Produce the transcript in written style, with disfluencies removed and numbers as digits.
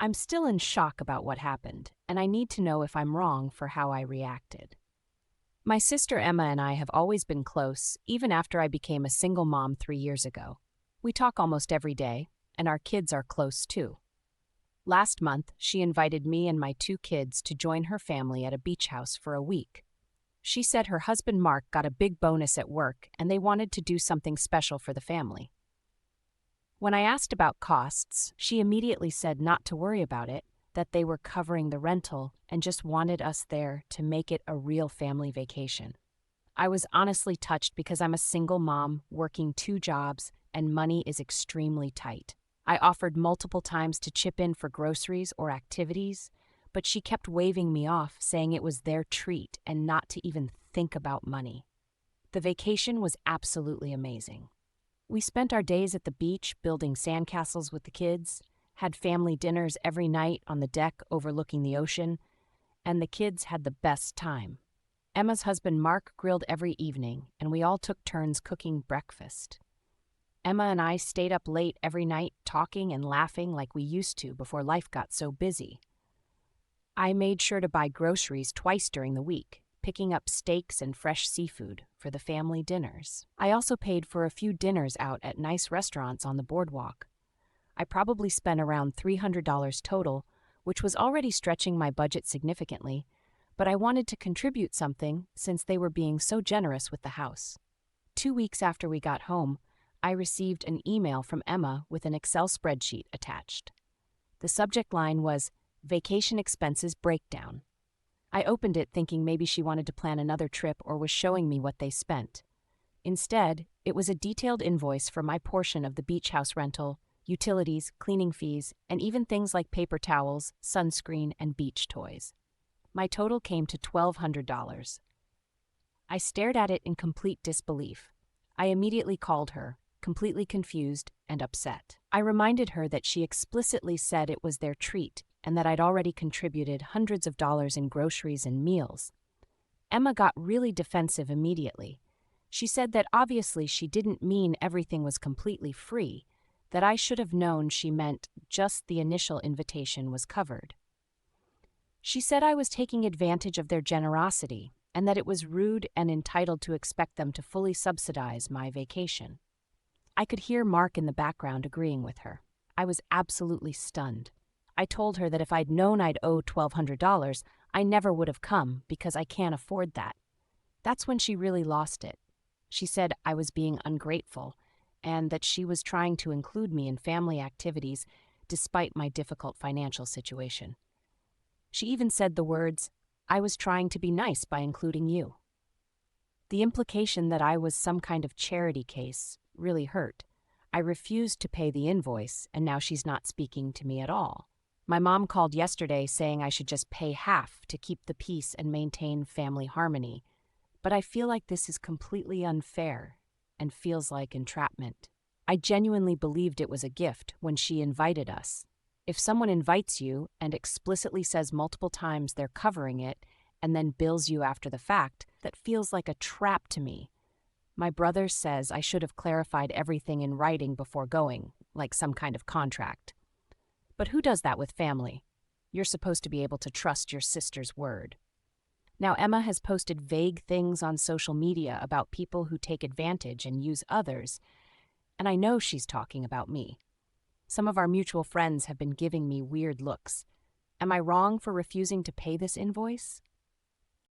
I'm still in shock about what happened, and I need to know if I'm wrong for how I reacted. My sister Emma and I have always been close, even after I became a single mom 3 years ago. We talk almost every day, and our kids are close too. Last month, she invited me and my 2 kids to join her family at a beach house for a week. She said her husband Mark got a big bonus at work and they wanted to do something special for the family. When I asked about costs, she immediately said not to worry about it, that they were covering the rental and just wanted us there to make it a real family vacation. I was honestly touched because I'm a single mom working 2 jobs and money is extremely tight. I offered multiple times to chip in for groceries or activities, but she kept waving me off, saying it was their treat and not to even think about money. The vacation was absolutely amazing. We spent our days at the beach building sandcastles with the kids, had family dinners every night on the deck overlooking the ocean, and the kids had the best time. Emma's husband Mark grilled every evening, and we all took turns cooking breakfast. Emma and I stayed up late every night talking and laughing like we used to before life got so busy. I made sure to buy groceries twice during the week, picking up steaks and fresh seafood for the family dinners. I also paid for a few dinners out at nice restaurants on the boardwalk. I probably spent around $300 total, which was already stretching my budget significantly, but I wanted to contribute something since they were being so generous with the house. 2 weeks after we got home, I received an email from Emma with an Excel spreadsheet attached. The subject line was, "Vacation Expenses Breakdown." I opened it thinking maybe she wanted to plan another trip or was showing me what they spent. Instead, it was a detailed invoice for my portion of the beach house rental, utilities, cleaning fees, and even things like paper towels, sunscreen, and beach toys. My total came to $1,200. I stared at it in complete disbelief. I immediately called her, completely confused and upset. I reminded her that she explicitly said it was their treat and that I'd already contributed hundreds of dollars in groceries and meals. Emma got really defensive immediately. She said that obviously she didn't mean everything was completely free, that I should have known she meant just the initial invitation was covered. She said I was taking advantage of their generosity and that it was rude and entitled to expect them to fully subsidize my vacation. I could hear Mark in the background agreeing with her. I was absolutely stunned. I told her that if I'd known I'd owe $1,200, I never would have come because I can't afford that. That's when she really lost it. She said I was being ungrateful and that she was trying to include me in family activities despite my difficult financial situation. She even said the words, "I was trying to be nice by including you." The implication that I was some kind of charity case really hurt. I refused to pay the invoice, and now she's not speaking to me at all. My mom called yesterday saying I should just pay half to keep the peace and maintain family harmony, but I feel like this is completely unfair and feels like entrapment. I genuinely believed it was a gift when she invited us. If someone invites you and explicitly says multiple times they're covering it and then bills you after the fact, that feels like a trap to me. My brother says I should have clarified everything in writing before going, like some kind of contract. But who does that with family? You're supposed to be able to trust your sister's word. Now Emma has posted vague things on social media about people who take advantage and use others, and I know she's talking about me. Some of our mutual friends have been giving me weird looks. Am I wrong for refusing to pay this invoice?